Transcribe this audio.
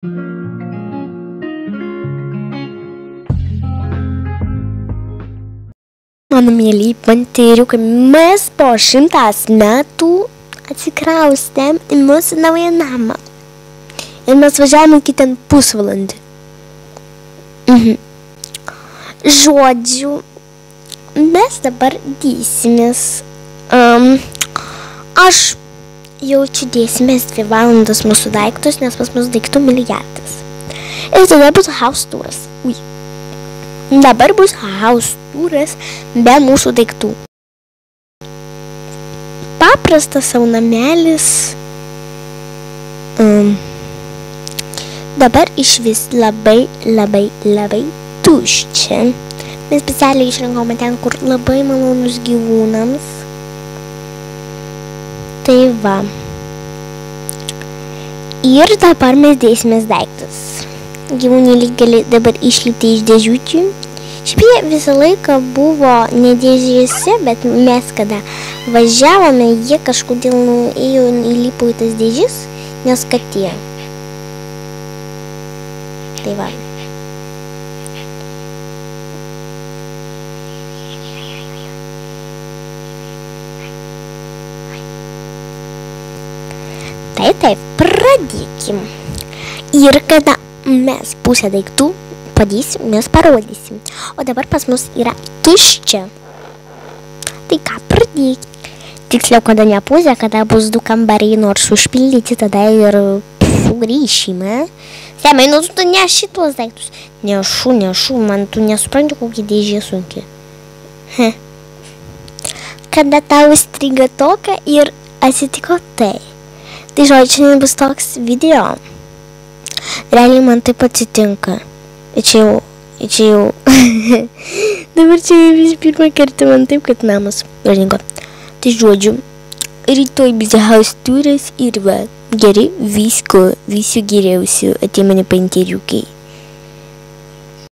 Mano mėly panteriukai, mes po 100 metų atsikraustėm į mūsų naują namą. Ir mes važiavome iki ten pusvalandį. Žodžiu, mes dabar dėsimės. Aš jaučiu dėsimės 2 valandas mūsų daiktus, nes pas mus daiktų milijardas. Ir tada bus house turas. Dabar bus house turas be mūsų daiktų. Paprastas savo namelis. Dabar išvis labai tuščia. Mes specialiai išrinkome ten, kur labai malonus gyvūnams. Tai va. Ir dabar mes dėsimės daiktus. Gyvūnėliai gali dabar išlipti iš dėžiučių. Šiaip jie visą laiką buvo ne dėžėse, bet mes kada važiavome, jie kažkodėl ėjo įlipo į tas dėžės, nes katė. Tai va. Taip, pradėkim. Ir kada mes pusę daiktų padėsim, mes parodysim. O dabar pas mus yra tuščia. Tai ką, pradėkim. Tiksliau, kada ne pusė, kada bus 2 kambariai nors užpildyti, tada ir sugrįšime. Semai, tu neši tuos daiktus. Nešu, man tu nesupranti, kokia dėžė sunki. Kada tau striga toka ir atsitiko tai. Tai žodžiu, šiandien bus toks video. Realiai man taip atsitinka. Čia jau. Dabar čia vis pirmą kartą man taip, kad namas važinko. Tai žodžiu, rytoj bus house turas ir va, gerai, visko, visų geriausių, atėjo mane panteriukai.